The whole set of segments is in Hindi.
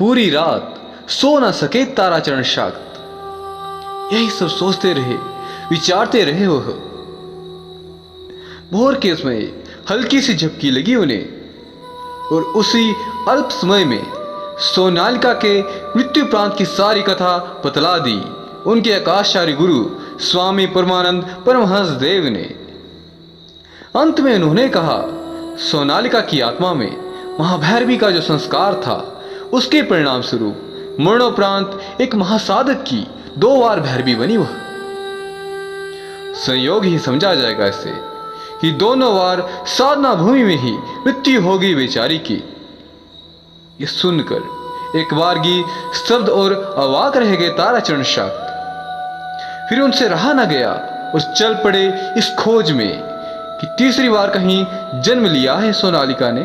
पूरी रात सो न सके ताराचरण शाक्त। यही सब सोचते रहे, विचारते रहे वह। भोर के समय हल्की सी झपकी लगी उन्हें और उसी अल्प समय में सोनालिका के मृत्यु प्रांत की सारी कथा बतला दी उनके आकाशचारी गुरु स्वामी परमानंद परमहंस देव ने। अंत में उन्होंने कहा, सोनालिका की आत्मा में महाभैरवी का जो संस्कार था, उसके परिणाम स्वरूप मरणोपरांत एक महासाधक की 2 बार भैरवी बनी वह। संयोग ही समझा जाएगा इससे कि दोनों बार साधना भूमि में ही मृत्यु होगी बेचारी की। ये सुनकर एक बारगी स्तब्ध और अवाक रह गए ताराचरण शाक्त। फिर उनसे रहा न गया और चल पड़े इस खोज में कि तीसरी बार कहीं जन्म लिया है सोनालिका ने।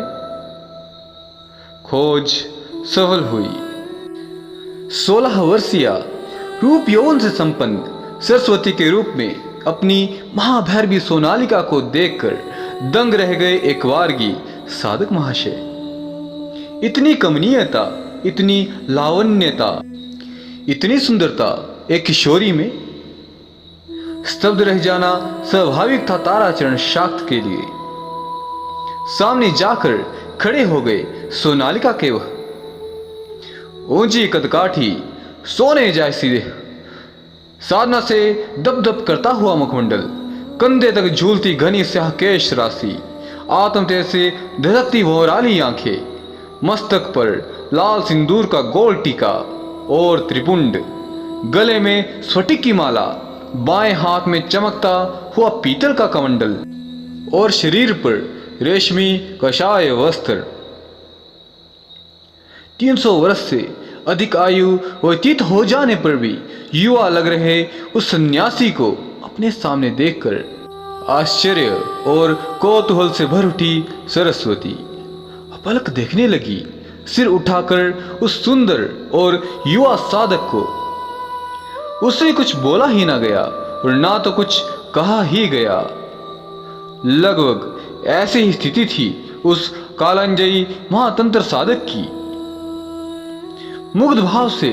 खोज सफल हुई। 16 वर्षीय रूप यौवन से संपन्न सरस्वती के रूप में अपनी महाभैरवी सोनालिका को देखकर दंग रह गए एक वारगी साधक महाशय। इतनी कमनीयता, इतनी लावण्यता, इतनी सुंदरता एक किशोरी में। स्तब्ध रह जाना स्वाभाविक था ताराचरण शाक्त के लिए। सामने जाकर खड़े हो गए सोनालिका के वह। ऊंची कदकाठी, सोने जैसी देह, साधना से दप दप करता हुआ मुखमंडल, कंधे तक झूलती घनी स्याह केश राशि, आत्म तेज से धधकती भौराली आंखें, मस्तक पर लाल सिंदूर का गोल टीका और त्रिपुंड, गले में स्फटिक की माला, बाएं हाथ में चमकता हुआ पीतल का कमंडल और शरीर पर रेशमी कषाय वस्त्र। 300 वर्ष से अधिक आयु व्यतीत हो जाने पर भी युवा लग रहे उस सन्यासी को अपने सामने देखकर आश्चर्य और कौतूहल से भर उठी सरस्वती अपलक देखने लगी, सिर उठाकर उस सुंदर और युवा साधक को। उससे कुछ बोला ही ना गया और ना तो कुछ कहा ही गया। लगभग ऐसी ही स्थिति थी उस कालंजयी महातंत्र साधक की। मुग्ध भाव से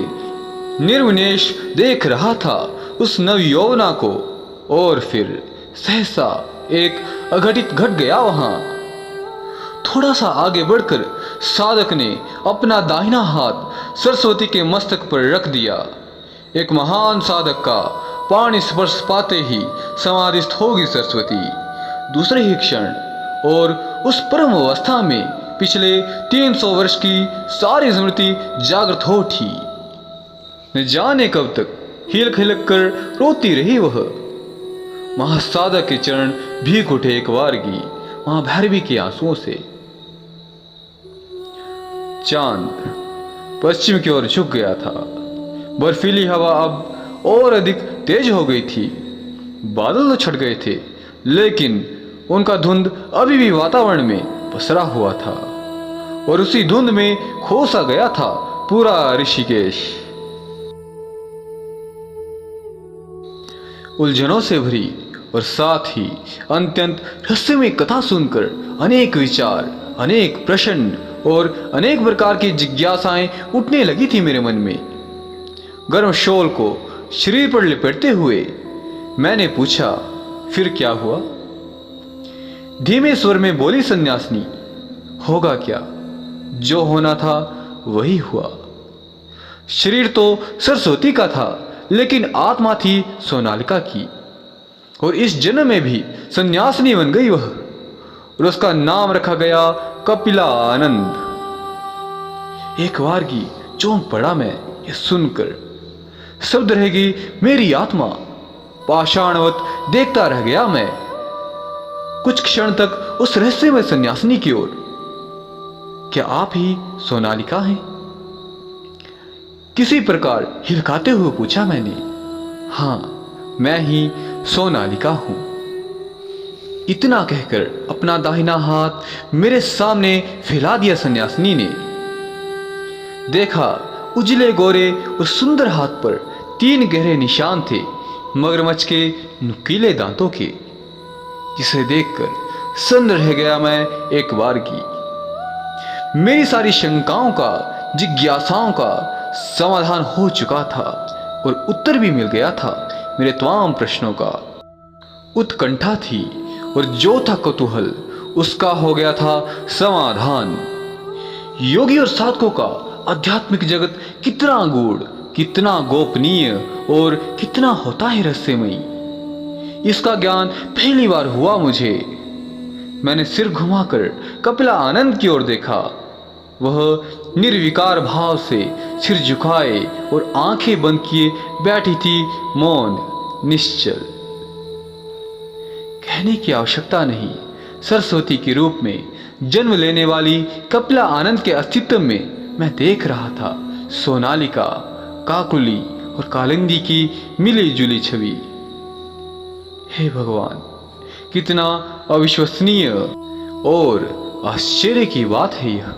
निर्विनेश देख रहा था उस नवयौवना को और फिर सहसा एक अघटित घट गया वहां। थोड़ा सा आगे बढ़कर साधक ने अपना दाहिना हाथ सरस्वती के मस्तक पर रख दिया। एक महान साधक का पाणी स्पर्श पाते ही समाधिस्थ होगी सरस्वती। दूसरे ही क्षण और उस परम अवस्था में पिछले 300 वर्ष की सारी स्मृति जागृत हो उठी। न जाने कब तक हिलक हिलक कर रोती रही वह। महासाधक के चरण भीग उठे एक वारगी महाभैरवी के आंसुओं से। चांद पश्चिम की ओर झुक गया था। बर्फीली हवा अब और अधिक तेज हो गई थी। बादल तो छट गए थे, लेकिन उनका धुंध अभी भी वातावरण में पसरा हुआ था और उसी धुंध में खो सा गया था पूरा ऋषिकेश। उलझनों से भरी और साथ ही अत्यंत रहस्यमय कथा सुनकर अनेक विचार, अनेक प्रश्न और अनेक प्रकार की जिज्ञासाएं उठने लगी थी मेरे मन में। गर्म शॉल को शरीर पर लपेटते हुए मैंने पूछा, फिर क्या हुआ? धीमे स्वर में बोली सन्यासिनी, होगा क्या? जो होना था वही हुआ। शरीर तो सरस्वती का था, लेकिन आत्मा थी सोनालिका की, और इस जन्म में भी सन्यासिनी बन गई वह, और उसका नाम रखा गया कपिला आनंद। एक बारगी चौंक पड़ा मैं ये सुनकर। शब्द रहेगी मेरी आत्मा, पाषाणवत देखता रह गया मैं कुछ क्षण तक उस रहस्यमय सन्यासिनी की ओर। क्या आप ही सोनालिका हैं? किसी प्रकार हिलकाते हुए पूछा मैंने। हाँ, मैं ही सोनालिका हूं। इतना कहकर अपना दाहिना हाथ मेरे सामने फैला दिया सन्यासिनी ने। देखा उजले गोरे और सुंदर हाथ पर 3 गहरे निशान थे मगरमच्छ के नुकीले दांतों के, जिसे देखकर सन्न रह गया मैं एक बार की। मेरी सारी शंकाओं का जिज्ञासाओं का समाधान हो चुका था और उत्तर भी मिल गया था मेरे तमाम प्रश्नों का। उत्कंठा थी और जो था कौतूहल, उसका हो गया था समाधान। योगी और साधकों का आध्यात्मिक जगत कितना गूढ़, कितना गोपनीय और कितना होता है रहस्यमयी, इसका ज्ञान पहली बार हुआ मुझे। मैंने सिर घुमाकर कपिला आनंद की ओर देखा। वह निर्विकार भाव से सिर झुकाए और आंखें बंद किए बैठी थी, मौन, निश्चल। कहने की आवश्यकता नहीं, सरस्वती के रूप में जन्म लेने वाली कपिला आनंद के अस्तित्व में मैं देख रहा था सोनालिका, काकुली और कालिंदी की मिली जुली छवि। हे भगवान, कितना अविश्वसनीय और आश्चर्य की बात है यह।